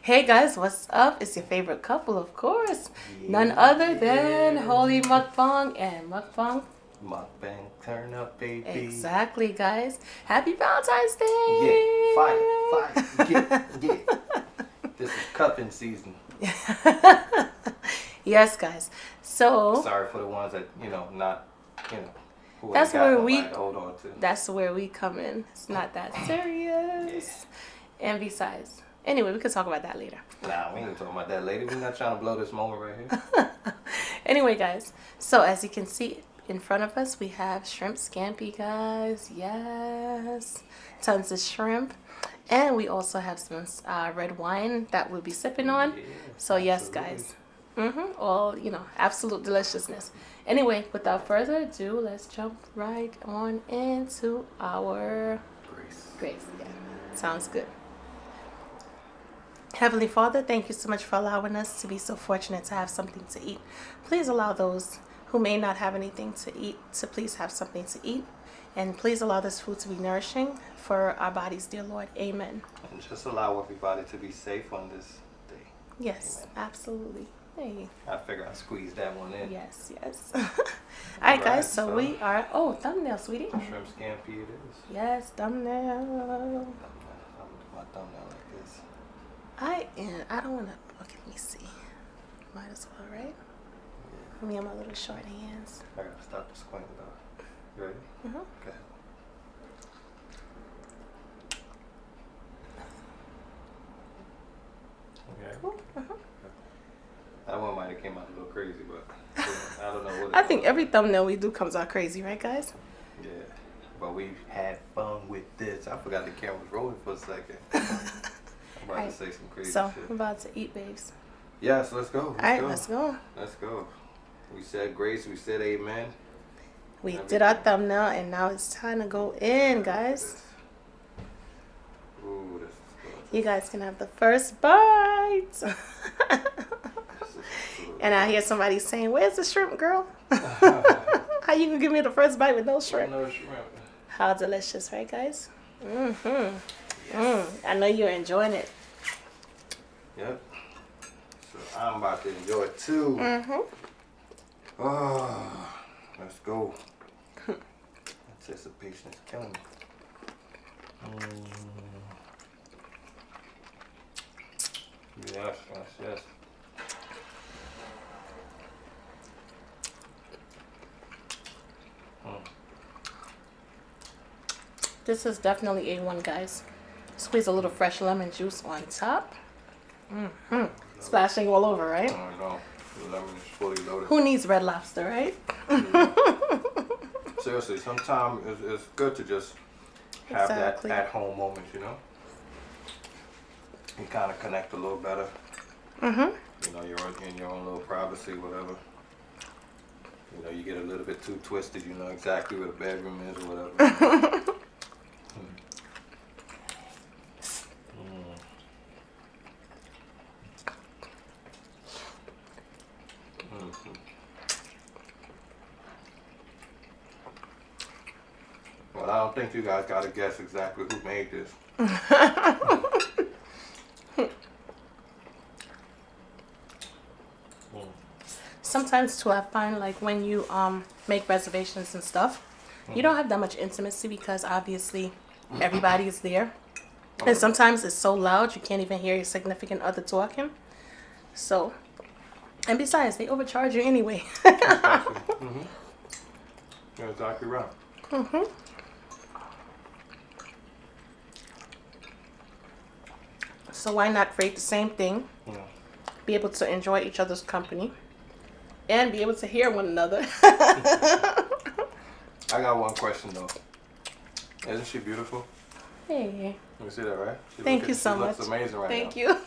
Hey guys, what's up? It's your favorite couple, of course. None other than Holy Mukbang and Mukbang Turnup, baby. Exactly, guys. Happy Valentine's Day! Yeah, fire, yeah. This is cupping season. Yes, guys. So Sorry for the ones that not who that's ain't got where nobody to hold on to. that's where we come in. It's not that serious. Yeah. And besides, anyway, we could talk about that later. Nah, we ain't talking about that later. We're not trying to blow this moment right here. Anyway, guys. So as you can see in front of us, we have shrimp scampi, guys. Yes, tons of shrimp. And we also have some red wine that we'll be sipping on. Yeah, so yes, guys. All, absolute deliciousness. Anyway, without further ado, let's jump right on into our grace. Yeah, sounds good. Heavenly Father, thank you so much for allowing us to be so fortunate to have something to eat. Please allow those who may not have anything to eat to please have something to eat. And please allow this food to be nourishing for our bodies, dear Lord. Amen. And just allow everybody to be safe on this day. Yes, Amen. Absolutely. Hey. I figure I squeezed that one in. Yes. All right, guys. So we are. Oh, thumbnail, sweetie. Shrimp scampi it is. Yes, thumbnail. My thumbnail like this. I don't want to. Okay, let me see. Might as well, right? Yeah. Me and my little short hands. I gotta stop the squint though. You ready? Okay. Okay. That one might have came out a little crazy, but I don't know what. I think every thumbnail we do comes out crazy, right, guys? Yeah, but we had fun with this. I forgot the camera was rolling for a second. I'm about to say some crazy so, shit. I'm about to eat, babes. Yes, let's go. Let's go. Let's go. We said grace. We said amen. We did our thumbnail, and now it's time to go in, guys. Ooh, this is good. You guys can have the first bite. And I hear somebody saying, "Where's the shrimp, girl? How you gonna give me the first bite with no shrimp?" No shrimp. How delicious, right, guys? Yes. I know you're enjoying it. Yep. So I'm about to enjoy it too. Oh, let's go. Anticipation is killing me. Yes. This is definitely A1, guys. Squeeze a little fresh lemon juice on top. Splashing all over, right? Oh, no. The lemon is fully loaded. Who needs Red Lobster, right? Seriously, sometimes it's good to just have that at-home moment, You kind of connect a little better. You're in your own little privacy, whatever. You get a little bit too twisted, you know exactly where the bedroom is or whatever. Well, I don't think you guys got to guess exactly who made this. Sometimes too, I find like when you make reservations and stuff, you don't have that much intimacy because obviously everybody is there, and sometimes it's so loud you can't even hear your significant other talking. So, and besides, they overcharge you anyway. You're exactly right. So why not create the same thing? Be able to enjoy each other's company. And be able to hear one another. I got one question though. Isn't she beautiful? Hey. You see that, right? Thank you so much. She looks amazing right now. Thank you.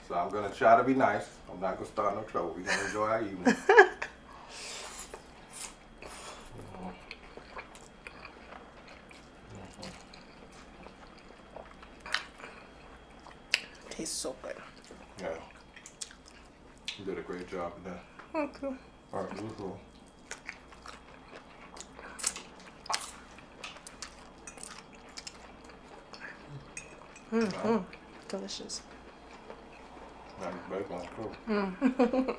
So I'm going to try to be nice. I'm not going to start no trouble. We're going to enjoy our evening. Tastes so good. Yeah. You did a great job with that. Thank you. All right, we'll go. delicious. Nice bacon too.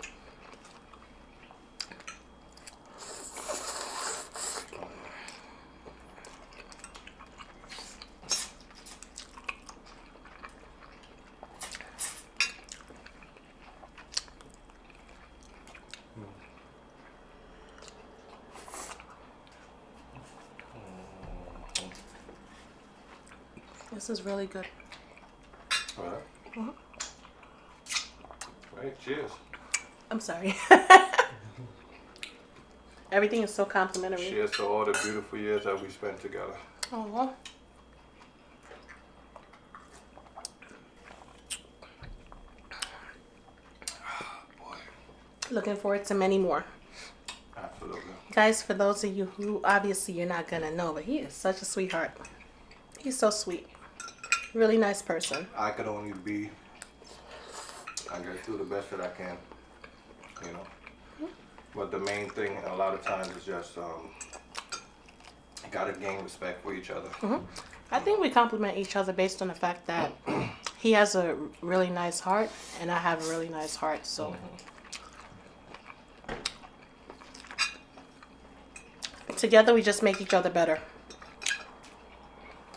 This is really good. All right. Right, cheers. I'm sorry. Everything is so complimentary. Cheers to all the beautiful years that we spent together. Oh. Boy. Looking forward to many more. Absolutely. Guys, for those of you who obviously you're not gonna know, but he is such a sweetheart. He's so sweet. Really nice person. I could only be, I guess, do the best that I can, you know. But the main thing a lot of times is just, you gotta gain respect for each other. I think we compliment each other based on the fact that he has a really nice heart and I have a really nice heart. So together we just make each other better.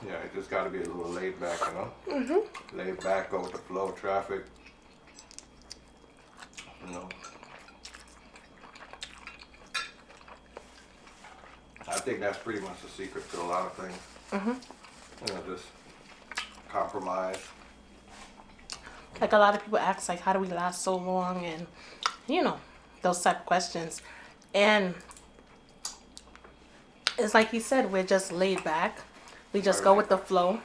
Yeah, you just gotta be a little laid back, you know. Laid back, go with the flow of traffic. You know. I think that's pretty much the secret to a lot of things. You know, just compromise. Like a lot of people ask, like, how do we last so long? And, you know, those type of questions. And it's like he said, we're just laid back. We just go with the flow.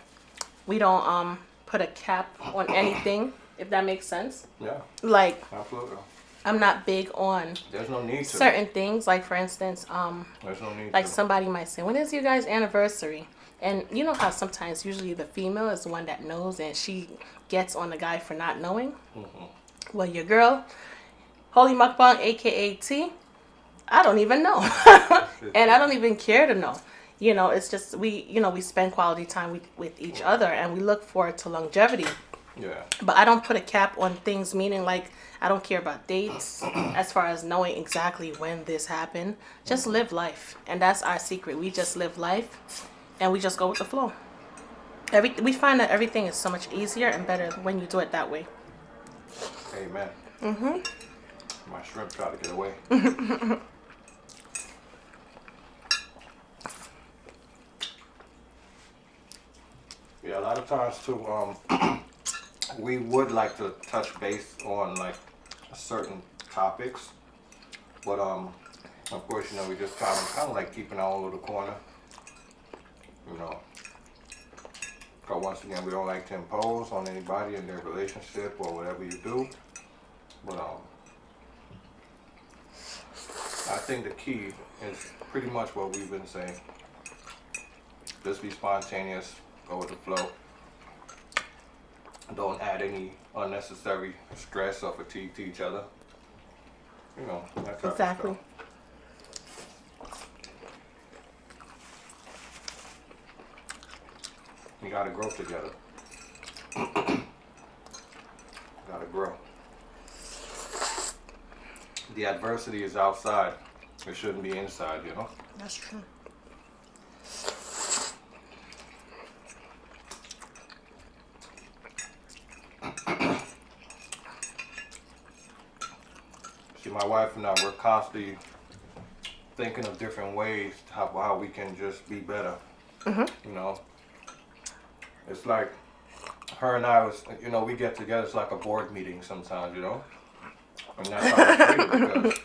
We don't put a cap on anything, if that makes sense. Yeah, Like, absolutely. I'm not big on There's no need to. certain things. Like, for instance, There's no need like to. somebody might say, when is your guys' anniversary? And you know how sometimes usually the female is the one that knows and she gets on the guy for not knowing? Well, your girl, Holy Mukbang, aka T, I don't even know. And I don't even care to know. You know, it's just we spend quality time with each other and we look forward to longevity. Yeah. But I don't put a cap on things, meaning like I don't care about dates as far as knowing exactly when this happened. Just live life. And that's our secret. We just live life and we just go with the flow. We find that everything is so much easier and better when you do it that way. Amen. My shrimp try to get away. Yeah, a lot of times too, we would like to touch base on like certain topics, but of course, you know, we just kind of like keeping our own little corner, you know. Because once again, we don't like to impose on anybody in their relationship or whatever you do, but I think the key is pretty much what we've been saying. Just be spontaneous. Go with the flow. Don't add any unnecessary stress or fatigue to each other. You know, that type Exactly. of stuff. You gotta grow together. Gotta grow. The adversity is outside. It shouldn't be inside, you know? That's true. See, my wife and I, we're constantly thinking of different ways how we can just be better. You know, it's like her and I was, you know, we get together. It's like a board meeting sometimes, you know, and that's how I treat it because,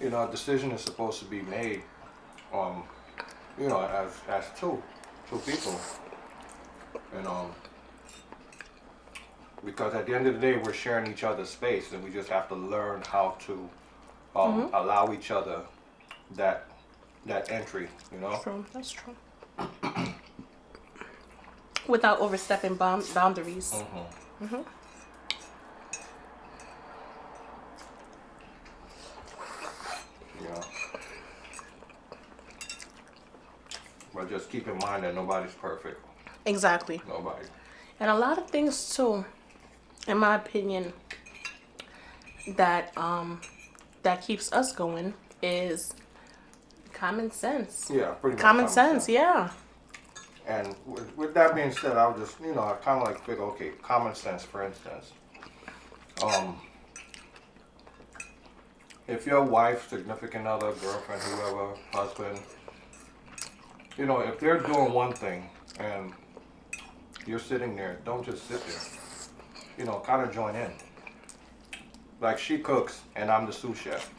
you know, a decision is supposed to be made, you know, as two people, and because at the end of the day, we're sharing each other's space, and we just have to learn how to allow each other that entry, you know. True. That's true. Without overstepping boundaries. Yeah. But just keep in mind that nobody's perfect. Exactly. Nobody. And a lot of things too, in my opinion, that that keeps us going is common sense. Yeah, pretty much Common sense, yeah. And with that being said, I was just, I kind of like figure, okay, common sense, for instance. If your wife, significant other, girlfriend, whoever, husband, if they're doing one thing and you're sitting there, don't just sit there. Kind of join in. Like she cooks and I'm the sous chef.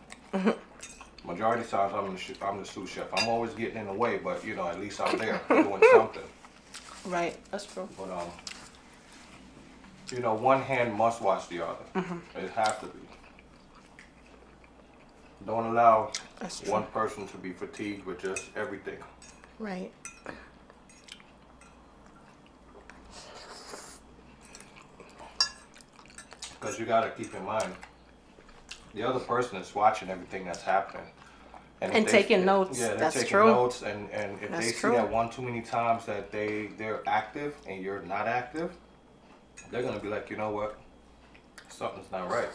Majority of times I'm the sous chef. I'm always getting in the way, but at least I'm there doing something. Right, that's true. But one hand must wash the other. It has to be. Don't allow one person to be fatigued with just everything. Right. Because you got to keep in mind, the other person is watching everything that's happening. And taking notes. Yeah, they're that's taking true. notes. And if That's they see true. that one too many times that they're active and you're not active, they're going to be like, you know what? Something's not right.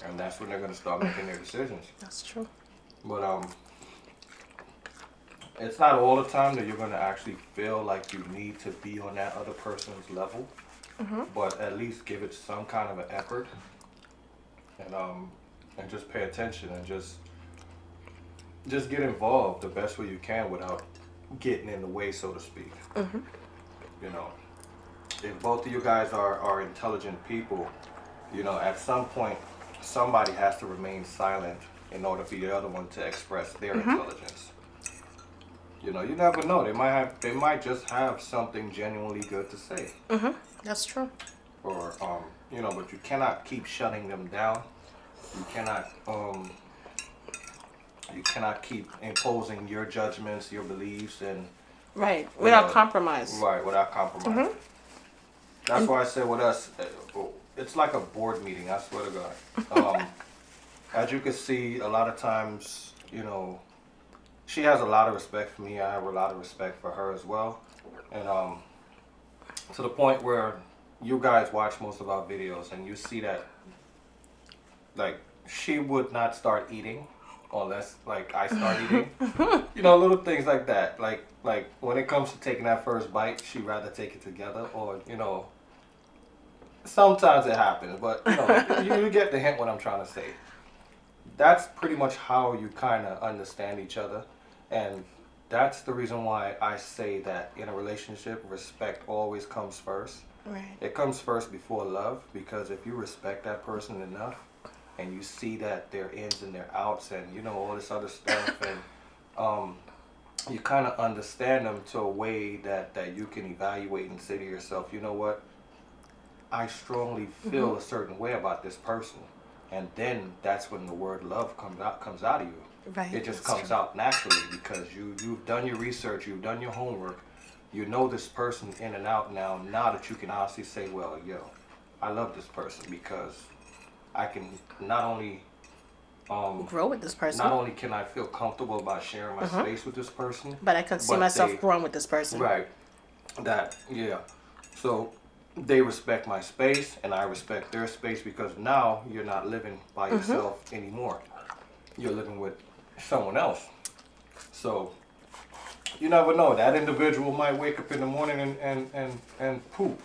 And that's when they're going to start making their decisions. That's true. But it's not all the time that you're going to actually feel like you need to be on that other person's level. But at least give it some kind of an effort. And just pay attention and just get involved the best way you can without getting in the way, so to speak. If both of you guys are intelligent people, at some point somebody has to remain silent in order for the other one to express their intelligence. You never know. They might just have something genuinely good to say. That's true. Or but you cannot keep shutting them down. You cannot keep imposing your judgments, your beliefs, and right without compromise. Right, without compromise. That's why I said with us, it's like a board meeting. I swear to God. As you can see, a lot of times, she has a lot of respect for me. I have a lot of respect for her as well, and to the point where you guys watch most of our videos and you see that, like, she would not start eating unless like I start eating. Little things like that. Like when it comes to taking that first bite, she'd rather take it together, or sometimes it happens, but you get the hint what I'm trying to say. That's pretty much how you kind of understand each other, and that's the reason why I say that in a relationship, respect always comes first. Right. It comes first before love, because if you respect that person enough and you see that their ins and their outs and all this other stuff, and you kind of understand them to a way that you can evaluate and say to yourself, you know what, I strongly feel a certain way about this person, and then that's when the word love comes out of you. Right. It just comes out naturally because you've done your research, you've done your homework, you know this person in and out now that you can honestly say, well, I love this person because I can not only grow with this person. Not only can I feel comfortable about sharing my space with this person, but I can see myself growing with this person. Right. So they respect my space and I respect their space, because now you're not living by yourself anymore. You're living with someone else. So you never know. That individual might wake up in the morning and poop.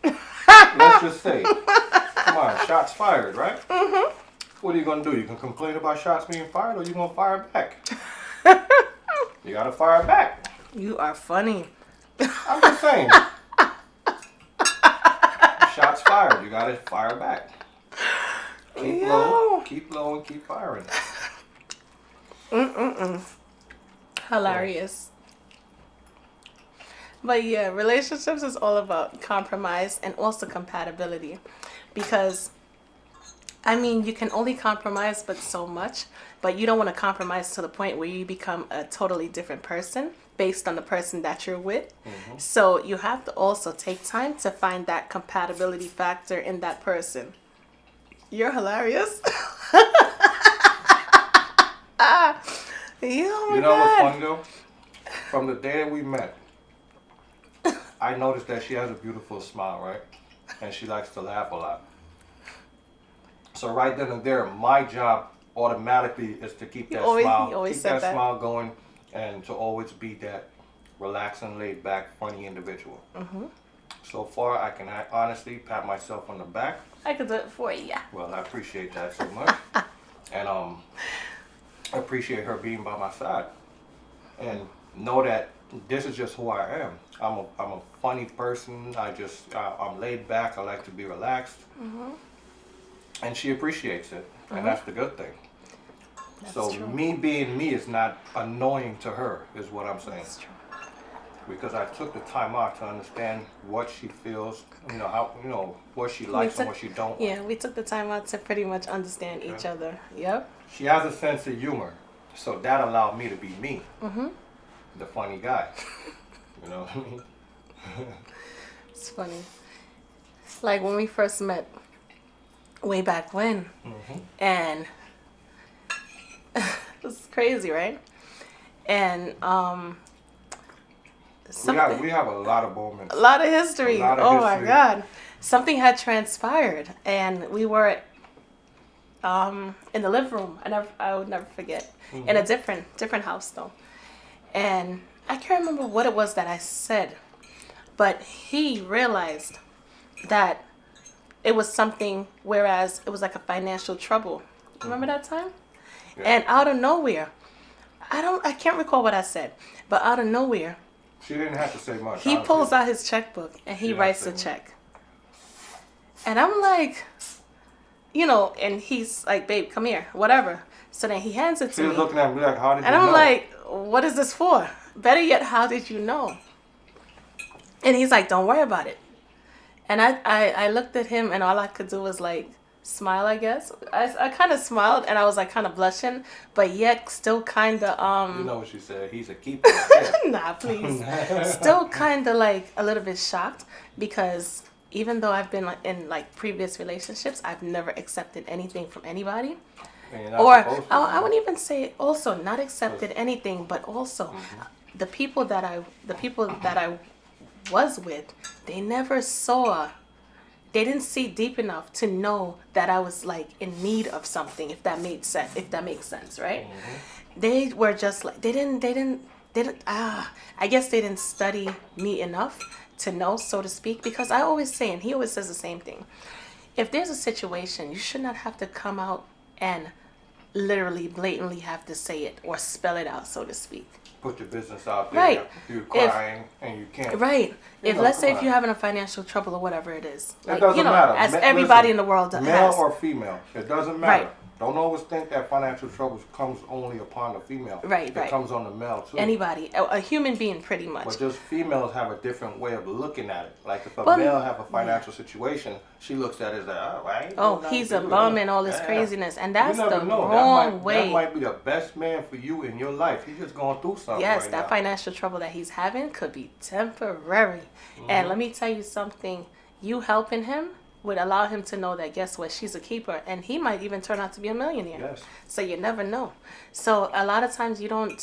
Let's just say. Come on, shots fired, right? What are you going to do? You can complain about shots being fired, or you going to fire back? You got to fire back. You are funny. I'm just saying. Shots fired. You got to fire back. Keep low, and keep firing. Hilarious. But yeah, relationships is all about compromise and also compatibility, because you can only compromise but so much, but you don't want to compromise to the point where you become a totally different person based on the person that you're with. So you have to also take time to find that compatibility factor in that person. You're hilarious. You know what's funny though? From the day that we met, I noticed that she has a beautiful smile, right? and she likes to laugh a lot. So right then and there, my job automatically is to keep that smile going, and to always be that relaxing, laid back, funny individual. So far, I can honestly pat myself on the back. I could do it for you. Well, I appreciate that so much, and I appreciate her being by my side, and know that this is just who I am. I'm a funny person. I'm laid back. I like to be relaxed, and she appreciates it, and that's the good thing. That's so true. Me being me is not annoying to her, is what I'm saying. That's true. Because I took the time out to understand what she feels, how what she likes and what she don't. Yeah, we took the time out to pretty much understand each other. Yep. She has a sense of humor, so that allowed me to be me, the funny guy. You know what I mean? It's funny. Like when we first met, way back when, and it's crazy, right? And we have a lot of moments. A lot of history. My God. Something had transpired, and we were in the living room. I would never forget. In a different house though. And I can't remember what it was that I said, but he realized that it was something, whereas it was like a financial trouble. Remember that time? Yeah. And out of nowhere, I can't recall what I said, but out of nowhere, she didn't have to say much. He pulls out his checkbook and he writes a check. And I'm like, and he's like, babe, come here, whatever. So then he hands it to me. She was looking at me like, how did you know? And I'm like, what is this for? Better yet, how did you know? And he's like, don't worry about it. And I looked at him, and all I could do was like smile, I guess. I kind of smiled, and I was like kind of blushing, but yet still kind of You know what she said? He's a keeper. Nah, please. Still kind of like a little bit shocked, because even though I've been in like previous relationships, I've never accepted anything from anybody. Or I wouldn't even say also not accepted anything, but also the people that I was with, they never saw. They didn't see deep enough to know that I was like in need of something, if that makes sense, right? They were just like, they didn't, I guess they didn't study me enough to know, so to speak, because I always say, and he always says the same thing, if there's a situation, you should not have to come out and literally blatantly have to say it or spell it out, so to speak. Put your business out there. Right. You're crying and you can't. Right. Let's say if you're having a financial trouble or whatever it is. It doesn't matter. As everybody in the world has. Male or female. It doesn't matter. Right. Don't always think that financial trouble comes only upon the female. Right, It comes on the male too. Anybody. A human being, pretty much. But just females have a different way of looking at it. Like if a male have a financial situation, she looks at it as like, he's a bum and all this craziness. And that's the know. wrong way. That might be the best man for you in your life. He's just going through something. Yes, right that now. financial trouble that he's having could be temporary. And let me tell you something. You helping him would allow him to know that, guess what, she's a keeper, and he might even turn out to be a millionaire. Yes. So you never know. So a lot of times you don't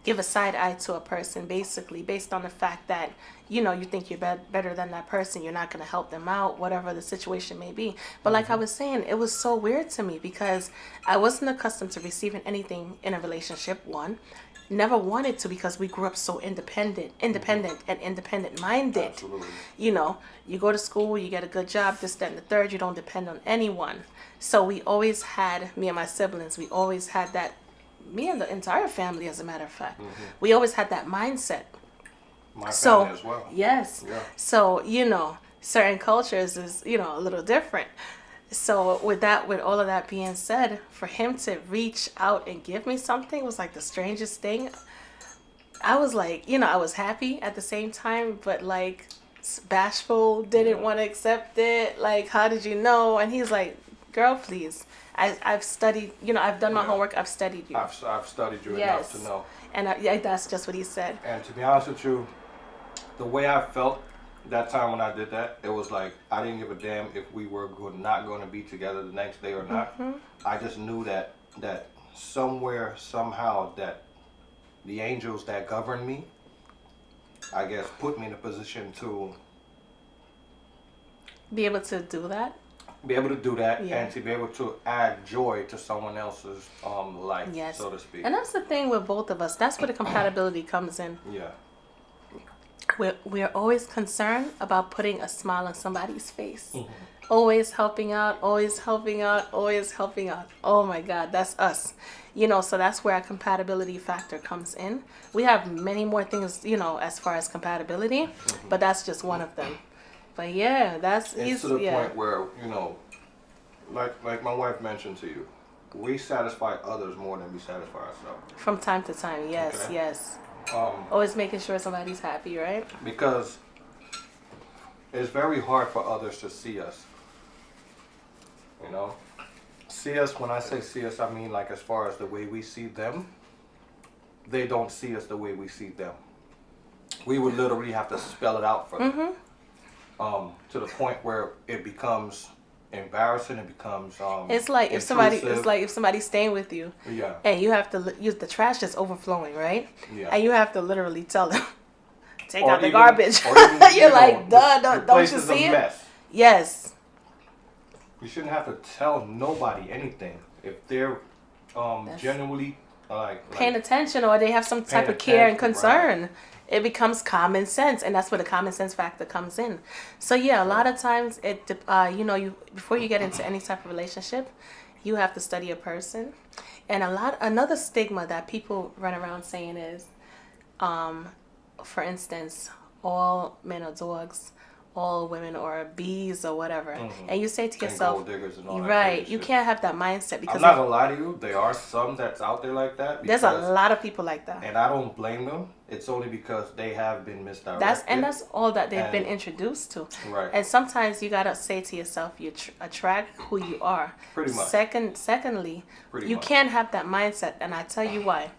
give a side eye to a person, basically based on the fact that you think you're better than that person. You're not going to help them out, whatever the situation may be. But like I was saying, it was so weird to me because I wasn't accustomed to receiving anything in a relationship. One, never wanted to, because we grew up so independent and independent minded. Absolutely. You go to school, you get a good job, this, that, and the third. You don't depend on anyone. So we always had, me and my siblings, we always had that, me and the entire family, as a matter of fact, we always had that mindset. My family as well. Yes. Yeah. So, certain cultures is, a little different. So with all of that being said, for him to reach out and give me something was like the strangest thing. I was like, I was happy at the same time, but like bashful, didn't want to accept it. Like, how did you know? And he's like, girl, please. I've studied, I've done my homework. I've studied you. I've studied you enough to know. And that's just what he said. And to be honest with you, the way I felt that time when I did that, it was like I didn't give a damn if we were not going to be together the next day or not. I just knew that somewhere, somehow, that the angels that govern me, I guess, put me in a position to Be able to do that. Be able to do that, Yeah. and to be able to add joy to someone else's life, Yes. so to speak. And that's the thing with both of us. That's where the compatibility comes in. Yeah. We're always concerned about putting a smile on somebody's face. Always helping out, always helping out, always helping out. Oh my God, that's us. You know, so that's where our compatibility factor comes in. We have many more things, you know, as far as compatibility, but that's just one of them. But yeah, It's to the point where, you know, like my wife mentioned to you, we satisfy others more than we satisfy ourselves. From time to time, yes, Okay. yes. Um, Always making sure somebody's happy, right? because it's very hard for others to see us. You know, see us. When I say see us, I mean like as far as the way we see them. They don't see us the way we see them. We would literally have to spell it out for them. To the point where it becomes embarrassing. It becomes It's like if somebody's staying with you, yeah, and you have to use the trash is overflowing, right? yeah, And you have to literally tell them, take Or out the even- garbage. or even, You're you know, like, duh, the don't place you is a see it? mess. Yes. You shouldn't have to tell nobody anything if they're genuinely Paying attention, or they have some type of care and concern. It becomes common sense, and that's where the common sense factor comes in. So yeah, a lot of times you know, you before you get into any type of relationship, you have to study a person. And another stigma that people run around saying is, for instance, all men are dogs, all women are bees or whatever. And you say to yourself, gold diggers and all that right, crazy you shit. can't have that mindset, because I'm not gonna lie to you, there are some that's out there like that. there's a lot of people like that. And I don't blame them. It's only because they have been misdirected. That's all that they've been introduced to. Right. And sometimes you gotta say to yourself, you attract who you are. Pretty much. Secondly, Pretty you much. can't have that mindset, and I tell you why.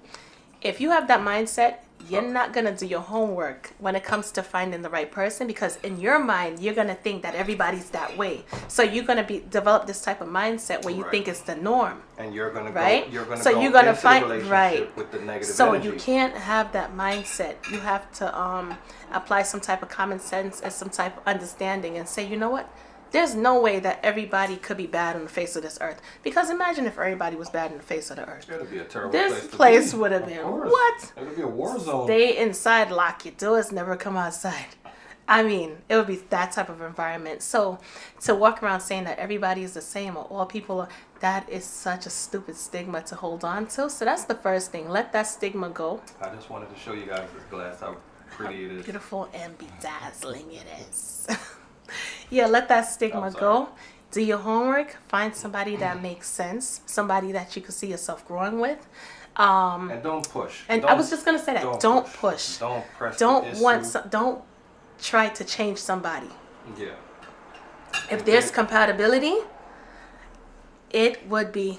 If you have that mindset, you're not gonna do your homework when it comes to finding the right person, because in your mind you're gonna think that everybody's that way. So you're gonna develop this type of mindset where you think it's the norm. And you're gonna right? go. You're gonna so go you're gonna into find the relationship right with the negative so energy. you can't have that mindset. You have to apply some type of common sense and some type of understanding, and say, you know what, there's no way that everybody could be bad on the face of this earth, because imagine if everybody was bad on the face of the earth. It'd be a terrible This place would have been Of course. what? It would be a war zone. Stay inside, lock your doors, never come outside. I mean, it would be that type of environment. So to walk around saying that everybody is the same, or all people are, that is such a stupid stigma to hold on to. So that's the first thing. Let that stigma go. I just wanted to show you guys this glass, how pretty it is. Beautiful and bedazzling it is. Yeah, let that stigma go. Do your homework. Find somebody that makes sense. Somebody that you can see yourself growing with. And don't push. And I was just gonna say that. Don't push. Don't press. Don't try to change somebody. Yeah. If there's compatibility, it would be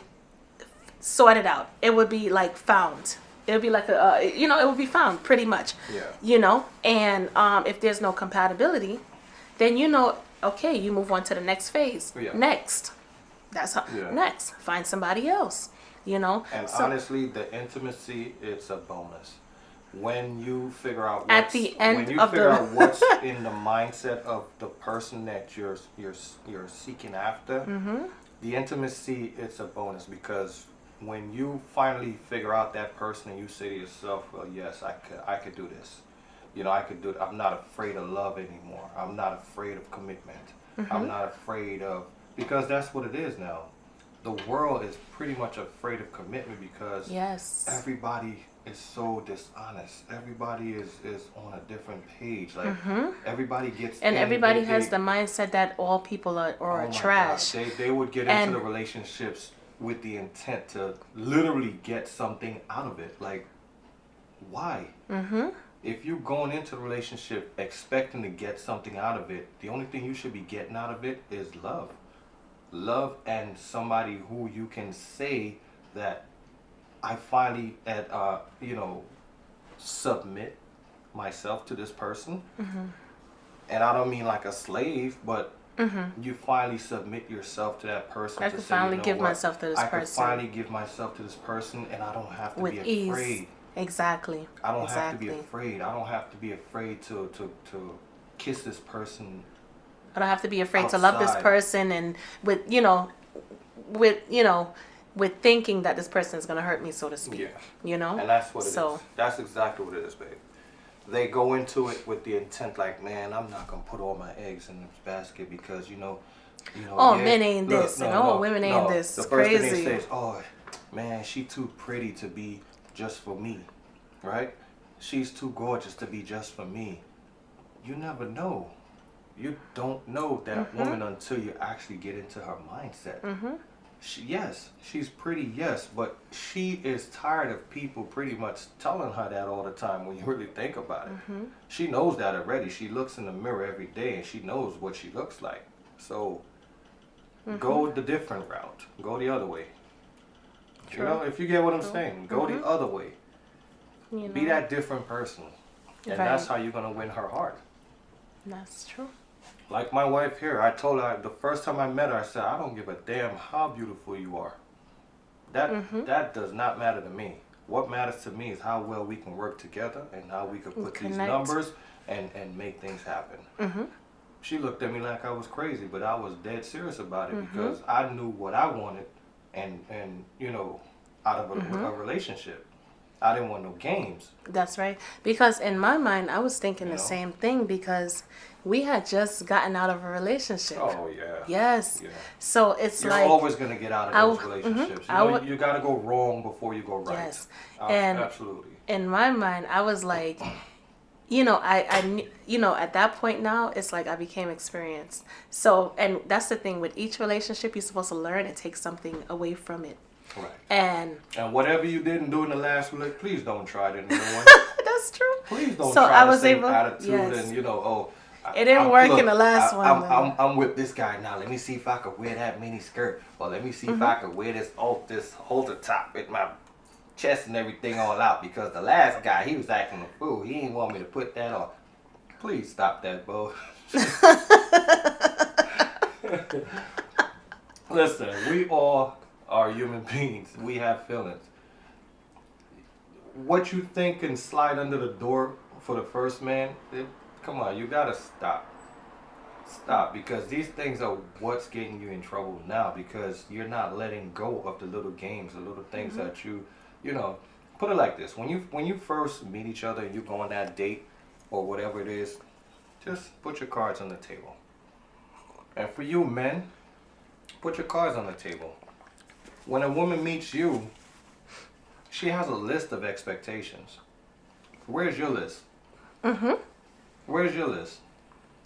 sorted out. It would be like found. It would be like it would be found pretty much. Yeah. You know, and if there's no compatibility, then okay, you move on to the next phase. Yeah. Next. That's how. Yeah. Next, find somebody else. You know. And So, honestly, the intimacy, it's a bonus. When you figure out At the end when you of figure the- out what's in the mindset of the person that you're seeking after, the intimacy, it's a bonus, because when you finally figure out that person and you say to yourself, well, yes, I could do this. You know, I could do it. I'm not afraid of love anymore. I'm not afraid of commitment. I'm not afraid of, because that's what it is now. The world is pretty much afraid of commitment, because yes. everybody is so dishonest. Everybody is on a different page. Like everybody gets And in, everybody they- has the mindset that all people are oh my trash. God. They would get And- into the relationships with the intent to literally get something out of it. Like, why? If you're going into a relationship expecting to get something out of it, the only thing you should be getting out of it is love. Love, and somebody who you can say that I finally submit myself to this person. And I don't mean like a slave, but you finally submit yourself to that person. I to can say, finally you know give what? myself to this I can person. finally give myself to this person, and I don't have to With be ease. afraid. Exactly. I don't have to be Exactly. afraid. I don't have to be afraid to kiss this person I don't have to be afraid to love this person, and with with thinking that this person is going to hurt me, so to speak. Yeah. You know? And that's what it is. That's exactly what it is, babe. They go into it with the intent like, man, I'm not going to put all my eggs in this basket because, men ain't this, women ain't this. The it's first crazy. thing they say is, oh, man, she too pretty to be just for me, right? She's too gorgeous to be just for me. You never know. You don't know that woman until you actually get into her mindset. She's pretty, yes, but she is tired of people pretty much telling her that all the time when you really think about it. She knows that already. She looks in the mirror every day and she knows what she looks like. So go the different route. Go the other way. True. If you get what I'm saying, go the other way. Be that different person. And that's how you're going to win her heart. That's true. Like my wife here, I told her the first time I met her, I said, I don't give a damn how beautiful you are. That does not matter to me. What matters to me is how well we can work together and how we can put these numbers and make things happen. She looked at me like I was crazy, but I was dead serious about it because I knew what I wanted and out of a relationship. I didn't want no games. That's right. Because in my mind, I was thinking the same thing because we had just gotten out of a relationship. Oh, yeah. Yes. Yeah. So it's You're like... You're always going to get out of those relationships. You got to go wrong before you go right. Yes. Absolutely. In my mind, I was like, at that point now, it's like I became experienced. So, and that's the thing. With each relationship, you're supposed to learn and take something away from it. Right. And whatever you didn't do in the last relationship, please don't try it in the new one. That's true. Please don't try the same attitude and it didn't work in the last one. I'm with this guy now. Let me see if I could wear that mini skirt, or let me see if I could wear this halter top with my chest and everything all out. Because the last guy, he was acting a fool. He didn't want me to put that on. Please stop that, bro. Listen, we all are human beings. We have feelings. What you think can slide under the door for the first man, come on, you gotta stop. Stop, because these things are what's getting you in trouble now, because you're not letting go of the little games, the little things that you put it like this. When you first meet each other and you go on that date or whatever it is, just put your cards on the table. And for you men, put your cards on the table. When a woman meets you, she has a list of expectations. Where's your list? Where's your list?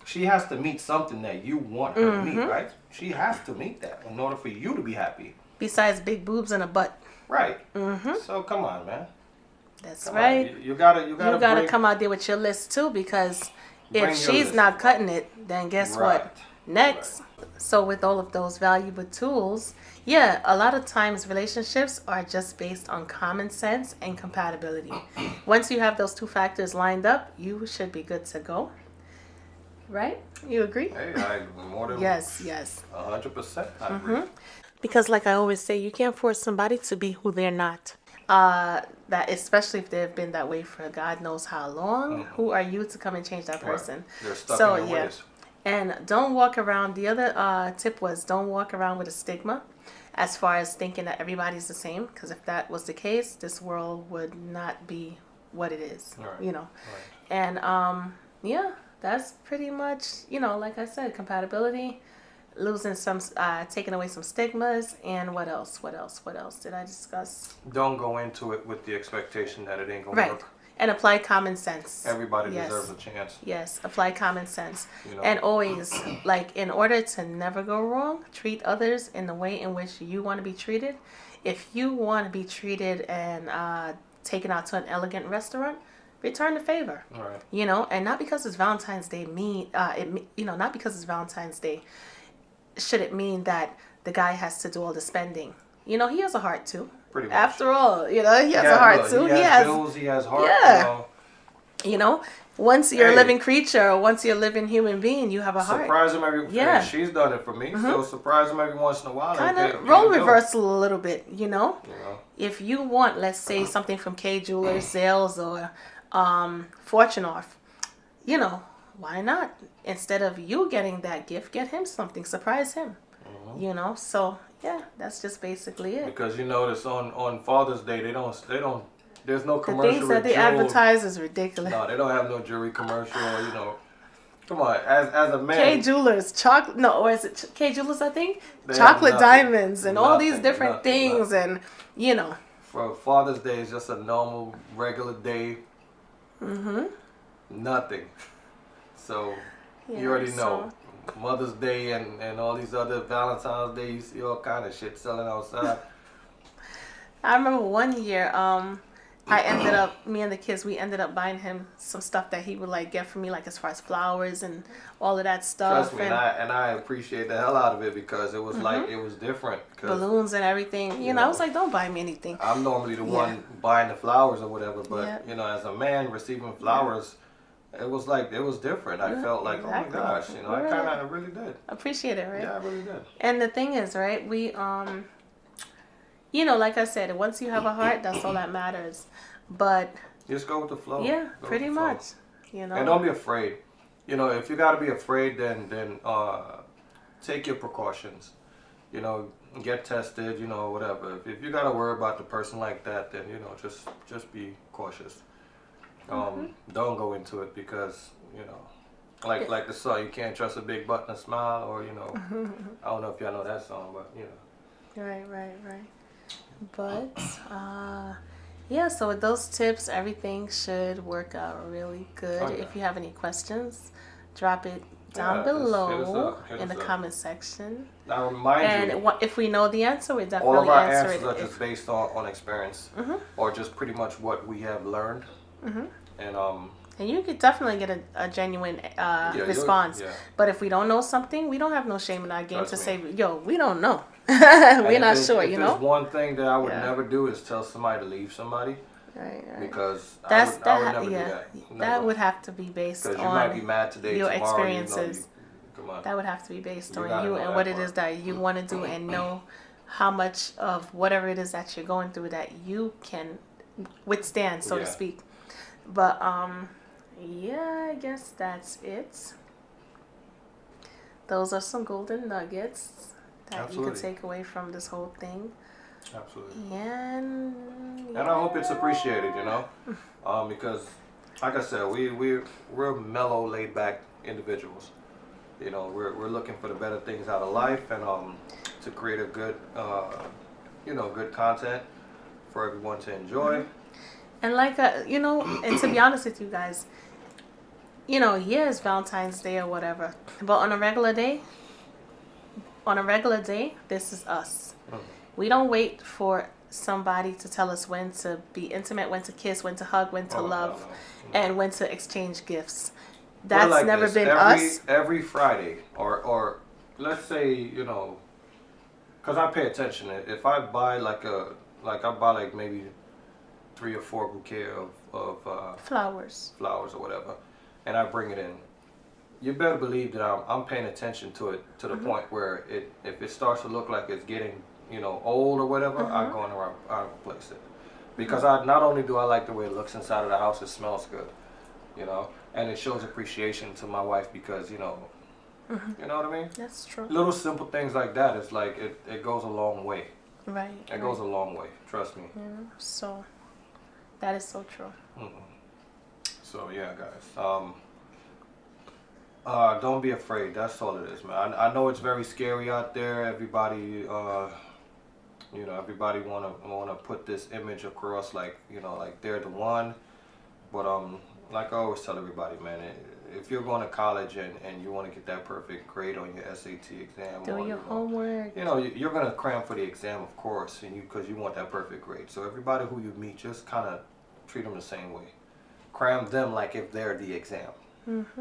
She has to meet something that you want her to meet, right? She has to meet that in order for you to be happy. Besides big boobs and a butt. Right. So come on, man. That's right. You gotta come out there with your list too, because if she's not cutting it, then guess what? Next. Right. So with all of those valuable tools, a lot of times relationships are just based on common sense and compatibility. Once you have those two factors lined up, you should be good to go. Right? You agree? Hey, I more than 100%. I agree. Because like I always say, you can't force somebody to be who they're not. That especially if they've been that way for God knows how long. Who are you to come and change that person? Right. They're stuck in their ways. And don't walk around. The other tip was don't walk around with a stigma as far as thinking that everybody's the same. Because if that was the case, this world would not be what it is. Right. Right. And that's pretty much, like I said, compatibility, losing some, taking away some stigmas, and what else did I discuss? Don't go into it with the expectation that it ain't gonna work. And apply common sense. Everybody deserves a chance. Yes, apply common sense. And always, in order to never go wrong, treat others in the way in which you want to be treated. If you want to be treated and taken out to an elegant restaurant, return the favor. Right. And not because it's Valentine's Day not because it's Valentine's Day should it mean that the guy has to do all the spending. He has a heart too. Pretty much. After all, he has a heart too. He has bills, he has heart. Yeah. Once you're a living creature or once you're a living human being, you have a heart. Surprise him every she's done it for me. So surprise him every once in a while. Kind of role reversal a little bit, If you want, let's say, something from K Jewelers, Zales, or Fortune Off, why not? Instead of you getting that gift, get him something. Surprise him. You know, so yeah, that's just basically it. Because you notice on Father's Day they don't there's no The commercial. things that they advertise is ridiculous. No, they don't have no jewelry commercial. You know, come on, as a man. K Jewelers, chocolate. No, or is it K Jewelers? I think They chocolate have nothing, diamonds and all these nothing, different nothing, things, nothing. and you know. For Father's Day is just a normal, regular day. Nothing. So Yeah, you already know. so- Mother's Day and all these other Valentine's Day, you see all kind of shit selling outside. I remember one year, I ended up, me and the kids, we ended up buying him some stuff that he would like get for me, like as far as flowers and all of that stuff. Trust me, and I appreciate the hell out of it because it was like, it was different. 'Cause balloons and everything. You know, I was like, don't buy me anything. I'm normally the one buying the flowers or whatever, but Yeah. you know, as a man receiving flowers, it was like, it was different. I felt like, exactly. oh my gosh, you know, I kind of really did. Appreciate it, right? Yeah, I really did. And the thing is, right, we, you know, like I said, once you have a heart, that's all that matters. But, Just go with the flow. yeah, Go with pretty the flow. much, you know. And don't be afraid. You know, if you got to be afraid, then take your precautions. You know, get tested, you know, whatever. If you got to worry about the person like that, then, you know, just be cautious. Don't go into it because, you know, like the song, you can't trust a big butt and a smile, or, you know, I don't know if y'all know that song, but, you know. Right. But, yeah, so with those tips, everything should work out really good. Oh, yeah. If you have any questions, drop it down Yeah, hit us below up, hit in the us up. comment section. Now, remind you, And if we know the answer, we all definitely of our answer answers it. are just based on experience, or just pretty much what we have learned. And And you could definitely get a genuine you'll- response. yeah. But if we don't know something, we don't have no shame in our game Trust to me. say, yo, we don't know. and We're not if sure, if you there's know? one thing that I would Yeah. never do is tell somebody to leave somebody, Right. because I would never do that. That Never. would have to be based Because you might be on mad today, your tomorrow, experiences. You come on. That would have to be based You on gotta you know and that what it part. is that you want to do and know how much of whatever it is that you're going through that you can withstand, so to Yeah. speak. But yeah, I guess that's it. Those are some golden nuggets that you Absolutely. could take away from this whole thing. Absolutely. And And I hope it's appreciated, you know, because, like I said, we're mellow, laid back individuals. You know, we're looking for the better things out of life, and to create a good, you know, good content for everyone to enjoy. And like, you know, and to be honest with you guys, you know, yeah, it's Valentine's Day or whatever. But on a regular day, this is us. We don't wait for somebody to tell us when to be intimate, when to kiss, when to hug, when to Oh, love, no. and when to exchange gifts. Put it That's like never this, been every, us. Every Friday, or let's say, you know, because I pay attention. If I buy like maybe 3 or 4 bouquet of Flowers. flowers or whatever, and I bring it in, you better believe that I'm paying attention to it to the point where if it starts to look like it's getting, you know, old or whatever, I go in around, I replace it, because I not only do I like the way it looks inside of the house, it smells good, you know, and it shows appreciation to my wife because, you know, you know what I mean. That's true. Little simple things like that. It's like it goes a long way. Right. It goes a long way. Trust me. Yeah, so that is so true. So yeah, guys. Don't be afraid. That's all it is, man. I know it's very scary out there. Everybody, you know, everybody wanna put this image across, like, you know, like they're the one. But like I always tell everybody, man, if you're going to college and you want to get that perfect grade on your SAT exam, Do or, your you know, homework. you know, you're gonna cram for the exam, of course, and because you want that perfect grade. So everybody who you meet, just kind of treat them the same way. Cram them like if they're the exam.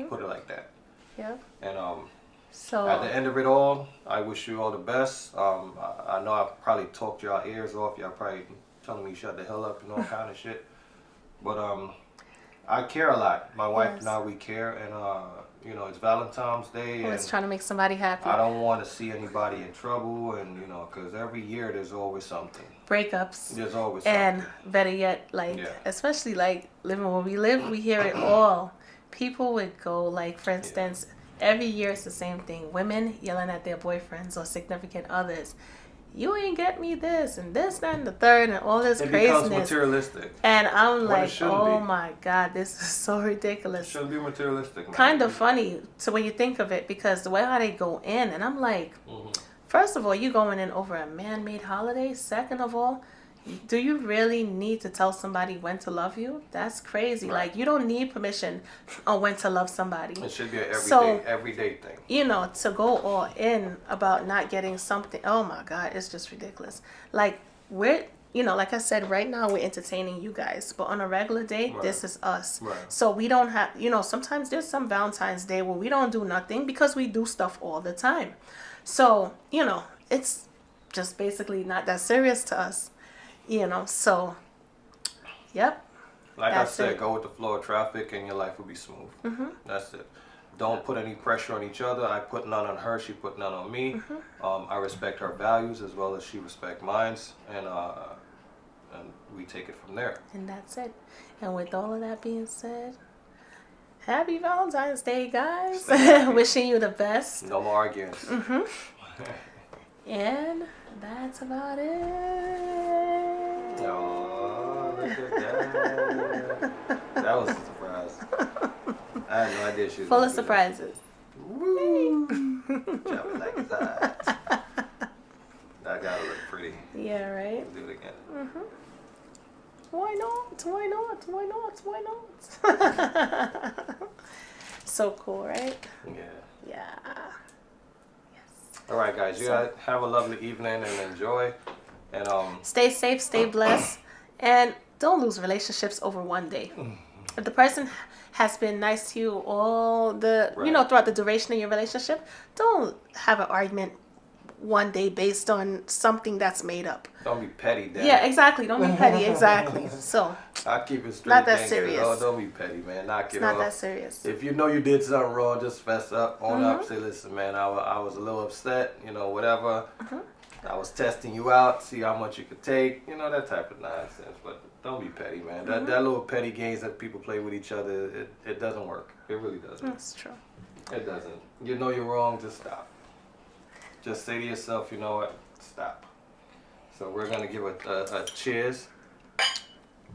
Put it like that. Yeah. And So at the end of it all, I wish you all the best. I know I've probably talked y'all ears off. Y'all probably telling me shut the hell up and all kind of shit. But I care a lot. My wife and I, we care, and you know, it's Valentine's Day, always and trying to make somebody happy. I don't want to see anybody in trouble, and you know, because every year there's always something. Breakups. There's always And something. better yet, like, Yeah. especially like living where we live, we hear it all. people would go, like, for instance, every year it's the same thing. Women yelling at their boyfriends or significant others. You ain't get me this and this, that, and the third, and all this craziness. It becomes materialistic. And I'm like, oh be. my God, this is so ridiculous. It shouldn't be materialistic, man. Kind of funny to when you think of it, because the way how they go in, and I'm like, first of all, you going in over a man-made holiday. Second of all, do you really need to tell somebody when to love you? That's crazy. Right. Like, you don't need permission on when to love somebody. It should be an everyday thing. You know, to go all in about not getting something. Oh my God, it's just ridiculous. Like, we're, you know, like I said, right now we're entertaining you guys, but on a regular day, this is us. Right. So we don't have, you know, sometimes there's some Valentine's Day where we don't do nothing because we do stuff all the time. So, you know, it's just basically not that serious to us. You know, so, yep. Like I said, go with the flow of traffic and your life will be smooth. That's it. Don't put any pressure on each other. I put none on her. She put none on me. I respect her values as well as she respect mine. And we take it from there. And that's it. And with all of that being said, happy Valentine's Day, guys. Wishing you the best. No more arguments. And that's about it. Oh, look at that. That was a surprise. I had no idea she was full of surprises. Woo! Drop it like it's hot. That gotta look pretty. Yeah, right? Do it again. Why not? Why not? Why not? Why not? So cool, right? Yeah. Yeah. All right, guys. You guys have a lovely evening and enjoy. And stay safe, stay blessed, and don't lose relationships over one day. If the person has been nice to you all the, you know, throughout the duration of your relationship, don't have an argument one day based on something that's made up. Don't be petty, Dan. Yeah, exactly. Don't be petty. Exactly. So I keep it straight. Not that serious. Oh, don't be petty, man. Knock it off. Not that serious. If you know you did something wrong, just fess up, own up, say, listen, man, I was a little upset, you know, whatever. I was testing you out, see how much you could take, you know, that type of nonsense. But don't be petty, man. That little petty games that people play with each other, it doesn't work. It really doesn't. That's true. It doesn't. You know you're wrong, just stop. Just say to yourself, you know what, stop. So we're going to give a cheers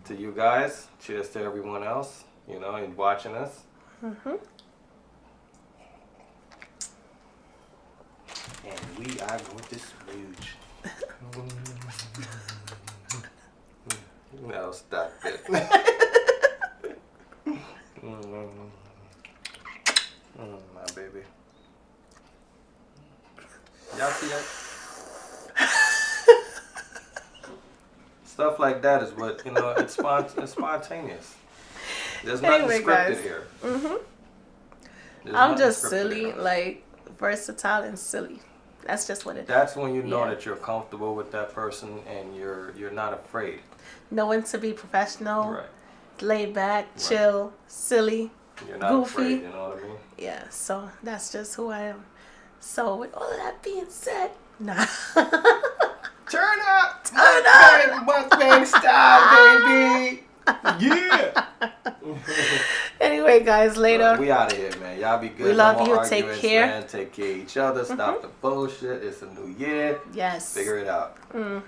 to you guys. Cheers to everyone else, you know, and watching us. And we are going to smooch. No, stop it. My baby. Y'all see that? Stuff like that is what, you know, it's spontaneous. There's nothing Anyway, scripted guys. here. I'm just silly, like versatile and silly. That's just what it is. That's when you know that you're comfortable with that person and you're not afraid. Knowing to be professional, Right. laid back, chill, silly, You're not goofy. afraid, you know what I mean? Yeah, so that's just who I am. So with all of that being said, nah. Turn up! Turn up! Mukbang style, baby! Yeah! Anyway, guys, later. We out of here, man. Y'all be good. We love No more you. Take arguments, care. Man. Take care of each other. Stop the bullshit. It's a new year. Yes. Figure it out.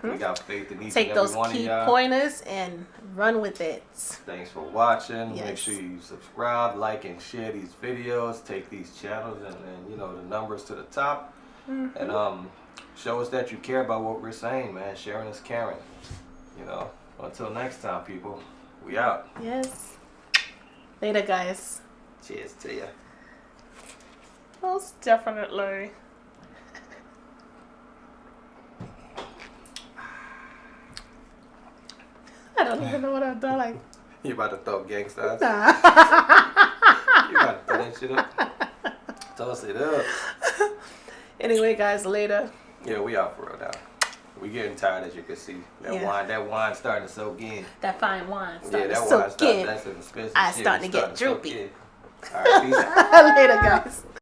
We got faith in each Take and every those one key of y'all. pointers and run with it. Thanks for watching. Yes. Make sure you subscribe, like, and share these videos. Take these channels and you know, the numbers to the top. And show us that you care about what we're saying, man. Sharing is caring. You know. Until next time, people. We out. Yes. Later, guys. Cheers to you. Most definitely. I don't even know what I've done. Like, You about to throw gangsters? nah. You about to throw that shit up? Toss it up. Anyway, guys, later. Yeah, we out for real now. We getting tired, as you can see. That wine starting to soak in. That fine wine Yeah, starting that to wine soak in. that's an expensive I shit. starting to It's get soak droopy. in. All right, peace out. Later, guys.